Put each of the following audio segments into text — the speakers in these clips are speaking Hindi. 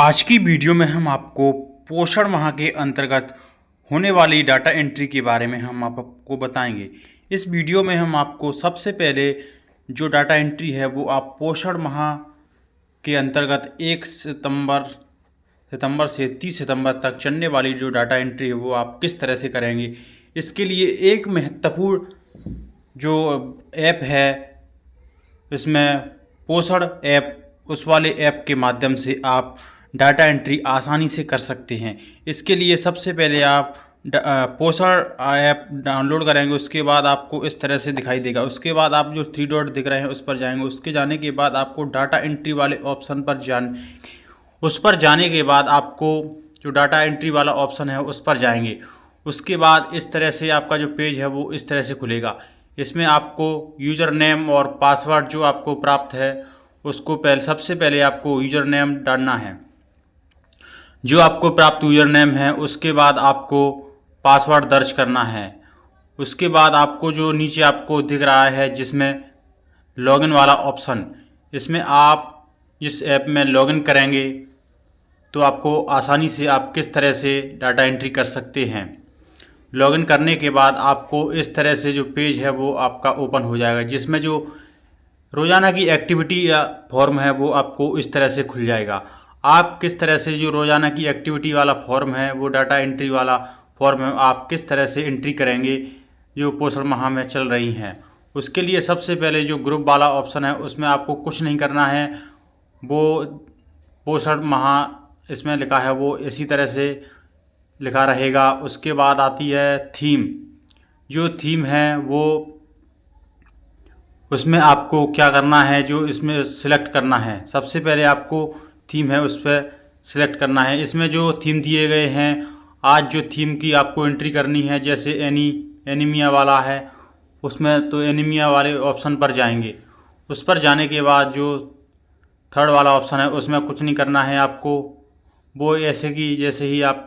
आज की वीडियो में हम आपको पोषण माह के अंतर्गत होने वाली डाटा एंट्री के बारे में हम आपको बताएंगे। इस वीडियो में हम आपको सबसे पहले जो डाटा एंट्री है वो आप पोषण माह के अंतर्गत 1 सितंबर से 30 सितंबर तक चलने वाली जो डाटा एंट्री है वो आप किस तरह से करेंगे। इसके लिए एक महत्वपूर्ण जो ऐप है इसमें पोषण ऐप, उस वाले ऐप के माध्यम से आप डाटा एंट्री आसानी से कर सकते हैं। इसके लिए सबसे पहले आप पोषण ऐप डाउनलोड करेंगे। उसके बाद आपको इस तरह से दिखाई देगा। उसके बाद आप जो 3 डॉट दिख रहे हैं उस पर जाएंगे। उसके जाने के बाद आपको डाटा एंट्री वाले ऑप्शन पर उस पर जाने के बाद आपको जो डाटा एंट्री वाला ऑप्शन है उस पर जाएंगे। उसके बाद इस तरह से आपका जो पेज है वो इस तरह से खुलेगा। इसमें आपको यूज़र नेम और पासवर्ड जो आपको प्राप्त है उसको सबसे पहले आपको यूज़र नेम डालना है। जो आपको प्राप्त यूज़र नेम है उसके बाद आपको पासवर्ड दर्ज करना है। उसके बाद आपको जो नीचे आपको दिख रहा है जिसमें लॉगिन वाला ऑप्शन, इसमें आप जिस ऐप में लॉगिन करेंगे तो आपको आसानी से आप किस तरह से डाटा एंट्री कर सकते हैं। लॉगिन करने के बाद आपको इस तरह से जो पेज है वो आपका ओपन हो जाएगा, जिसमें जो रोज़ाना की एक्टिविटी या फॉर्म है वो आपको इस तरह से खुल जाएगा। आप किस तरह से जो रोज़ाना की एक्टिविटी वाला फॉर्म है वो डाटा एंट्री वाला फॉर्म है आप किस तरह से एंट्री करेंगे जो पोषण माह में चल रही हैं। उसके लिए सबसे पहले जो ग्रुप वाला ऑप्शन है उसमें आपको कुछ नहीं करना है। वो पोषण माह इसमें लिखा है वो इसी तरह से लिखा रहेगा। उसके बाद आती है थीम। जो थीम है वो उसमें आपको क्या करना है, जो इसमें सिलेक्ट करना है। सबसे पहले आपको थीम है उस पर सिलेक्ट करना है। इसमें जो थीम दिए गए हैं, आज जो थीम की आपको एंट्री करनी है, जैसे एनीमिया वाला है उसमें तो एनीमिया वाले ऑप्शन पर जाएंगे। उस पर जाने के बाद जो 3rd वाला ऑप्शन है उसमें कुछ नहीं करना है आपको। वो ऐसे कि जैसे ही आप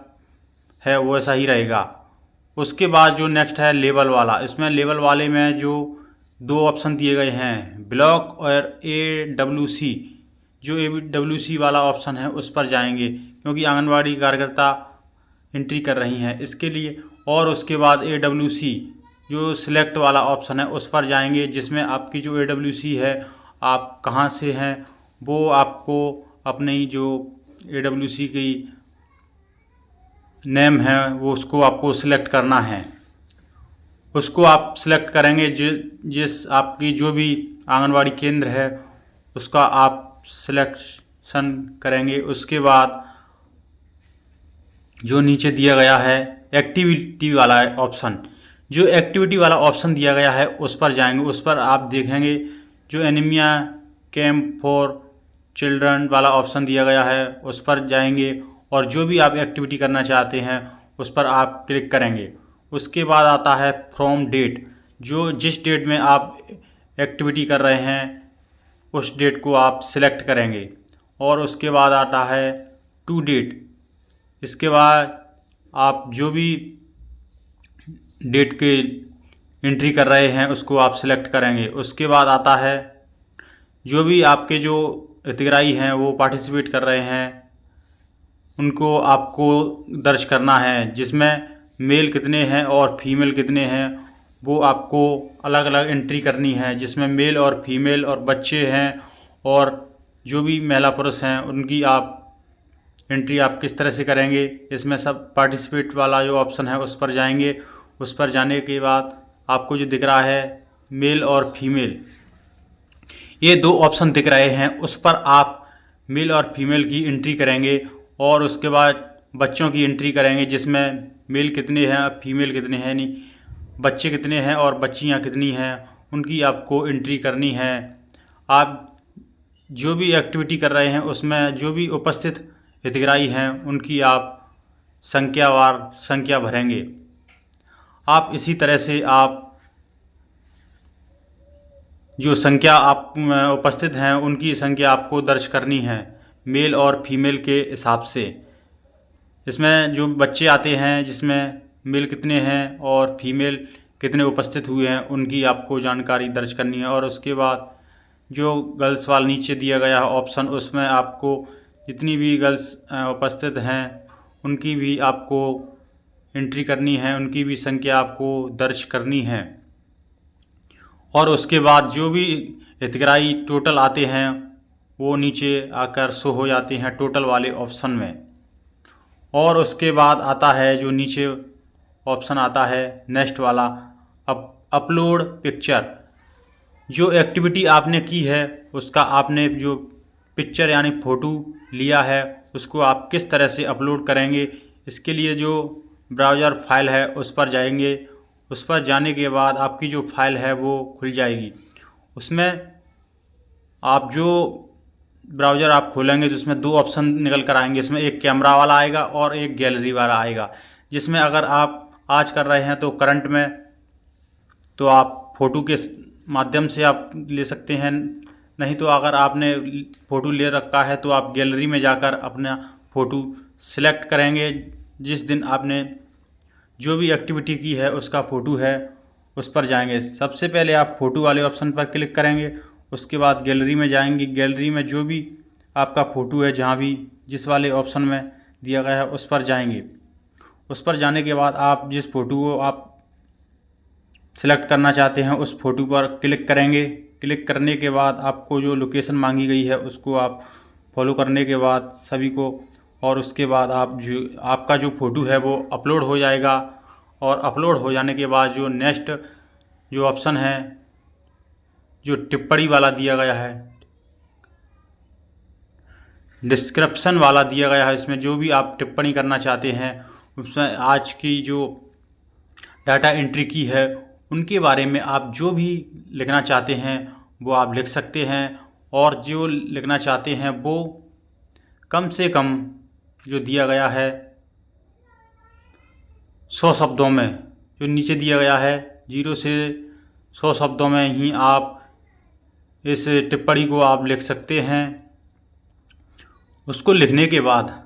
है वो ऐसा ही रहेगा। उसके बाद जो नेक्स्ट है लेवल वाला, इसमें लेवल वाले में जो 2 ऑप्शन दिए गए हैं, ब्लॉक और AWC। जो AWC वाला ऑप्शन है उस पर जाएंगे क्योंकि आंगनवाड़ी कार्यकर्ता एंट्री कर रही हैं इसके लिए। और उसके बाद AWC जो सिलेक्ट वाला ऑप्शन है उस पर जाएंगे, जिसमें आपकी जो AWC है आप कहाँ से हैं वो आपको अपनी जो AWC की नेम है वो उसको आपको सिलेक्ट करना है। उसको आप सिलेक्ट करेंगे जिस आपकी जो भी आंगनवाड़ी केंद्र है उसका आप सिलेक्शन करेंगे। उसके बाद जो नीचे दिया गया है एक्टिविटी वाला ऑप्शन, जो एक्टिविटी वाला ऑप्शन दिया गया है उस पर जाएंगे। उस पर आप देखेंगे जो एनीमिया कैंप फॉर चिल्ड्रन वाला ऑप्शन दिया गया है उस पर जाएंगे और जो भी आप एक्टिविटी करना चाहते हैं उस पर आप क्लिक करेंगे। उसके बाद आता है फ्रॉम डेट, जो जिस डेट में आप एक्टिविटी कर रहे हैं उस डेट को आप सिलेक्ट करेंगे। और उसके बाद आता है टू डेट। इसके बाद आप जो भी डेट के एंट्री कर रहे हैं उसको आप सिलेक्ट करेंगे। उसके बाद आता है जो भी आपके जो हितग्राही हैं वो पार्टिसिपेट कर रहे हैं उनको आपको दर्ज करना है, जिसमें मेल कितने हैं और फीमेल कितने हैं वो आपको अलग अलग एंट्री करनी है, जिसमें मेल और फीमेल और बच्चे हैं और जो भी महिला पुरुष हैं उनकी आप एंट्री आप किस तरह से करेंगे। इसमें सब पार्टिसिपेट वाला जो ऑप्शन है उस पर जाएंगे। उस पर जाने के बाद आपको जो दिख रहा है मेल और फीमेल, ये 2 ऑप्शन दिख रहे हैं, उस पर आप मेल और फीमेल की एंट्री करेंगे। और उसके बाद बच्चों की एंट्री करेंगे, जिसमें मेल कितने हैं फीमेल कितने हैं, नहीं बच्चे कितने हैं और बच्चियां कितनी हैं उनकी आपको एंट्री करनी है। आप जो भी एक्टिविटी कर रहे हैं उसमें जो भी उपस्थित हितग्राही हैं उनकी आप संख्या भरेंगे। आप इसी तरह से आप जो संख्या आप उपस्थित हैं उनकी संख्या आपको दर्ज करनी है मेल और फीमेल के हिसाब से। इसमें जो बच्चे आते हैं जिसमें मेल कितने हैं और फीमेल कितने उपस्थित हुए हैं उनकी आपको जानकारी दर्ज करनी है। और उसके बाद जो गर्ल्स वाला नीचे दिया गया है ऑप्शन उसमें आपको जितनी भी गर्ल्स उपस्थित हैं उनकी भी आपको एंट्री करनी है, उनकी भी संख्या आपको दर्ज करनी है। और उसके बाद जो भी हितग्राही टोटल आते हैं वो नीचे आकर शो हो जाते हैं टोटल वाले ऑप्शन में। और उसके बाद आता है जो नीचे ऑप्शन आता है नेक्स्ट वाला, अपलोड पिक्चर। जो एक्टिविटी आपने की है उसका आपने जो पिक्चर यानी फ़ोटो लिया है उसको आप किस तरह से अपलोड करेंगे, इसके लिए जो ब्राउज़र फाइल है उस पर जाएंगे। उस पर जाने के बाद आपकी जो फाइल है वो खुल जाएगी। उसमें आप जो ब्राउज़र आप खोलेंगे तो उसमें दो ऑप्शन निकल कर आएंगे। इसमें एक कैमरा वाला आएगा और एक गैलरी वाला आएगा, जिसमें अगर आप आज कर रहे हैं तो करंट में तो आप फ़ोटो के माध्यम से आप ले सकते हैं, नहीं तो अगर आपने फ़ोटो ले रखा है तो आप गैलरी में जाकर अपना फ़ोटो सिलेक्ट करेंगे। जिस दिन आपने जो भी एक्टिविटी की है उसका फ़ोटो है उस पर जाएंगे। सबसे पहले आप फ़ोटो वाले ऑप्शन पर क्लिक करेंगे, उसके बाद गैलरी में जाएंगे। गैलरी में जो भी आपका फ़ोटो है जहाँ भी जिस वाले ऑप्शन में दिया गया है उस पर जाएंगे। उस पर जाने के बाद आप जिस फ़ोटो को आप सिलेक्ट करना चाहते हैं उस फ़ोटो पर क्लिक करेंगे। क्लिक करने के बाद आपको जो लोकेशन मांगी गई है उसको आप फॉलो करने के बाद सभी को, और उसके बाद आप जो आपका जो फ़ोटो है वो अपलोड हो जाएगा। और अपलोड हो जाने के बाद जो नेक्स्ट जो ऑप्शन है जो टिप्पणी वाला दिया गया है, डिस्क्रिप्शन वाला दिया गया है, इसमें जो भी आप टिप्पणी करना चाहते हैं उसमें आज की जो डाटा एंट्री की है उनके बारे में आप जो भी लिखना चाहते हैं वो आप लिख सकते हैं। और जो लिखना चाहते हैं वो कम से कम जो दिया गया है 100 शब्दों में, जो नीचे दिया गया है 0 से 100 शब्दों में ही आप इस टिप्पणी को आप लिख सकते हैं। उसको लिखने के बाद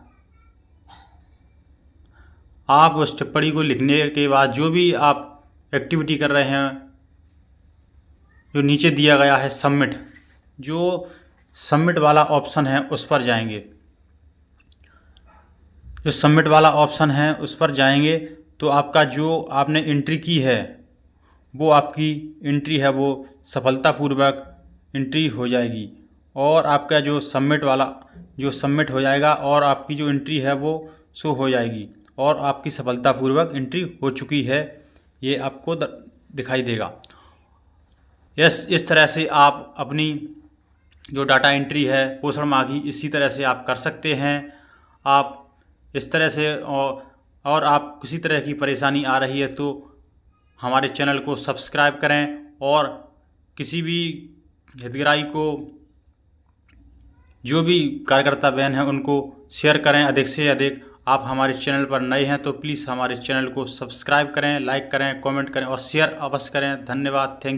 आप उस टिप्पणी को लिखने के बाद जो भी आप एक्टिविटी कर रहे हैं जो नीचे दिया गया है सबमिट, जो सबमिट वाला ऑप्शन है उस पर जाएंगे। जो सबमिट वाला ऑप्शन है उस पर जाएंगे तो आपका जो आपने एंट्री की है वो आपकी एंट्री है वो सफलतापूर्वक एंट्री हो जाएगी। और आपका जो सबमिट वाला जो सबमिट हो जाएगा और आपकी जो एंट्री है वो शो हो जाएगी और आपकी सफलतापूर्वक एंट्री हो चुकी है, ये आपको दिखाई देगा। इस तरह से आप अपनी जो डाटा एंट्री है पोषण माह की इसी तरह से आप कर सकते हैं। आप इस तरह से और आप किसी तरह की परेशानी आ रही है तो हमारे चैनल को सब्सक्राइब करें और किसी भी हितग्राही को जो भी कार्यकर्ता बहन है उनको शेयर करें अधिक से अधिक। आप हमारे चैनल पर नए हैं तो प्लीज़ हमारे चैनल को सब्सक्राइब करें, लाइक करें, कमेंट करें और शेयर अवश्य करें। धन्यवाद, थैंक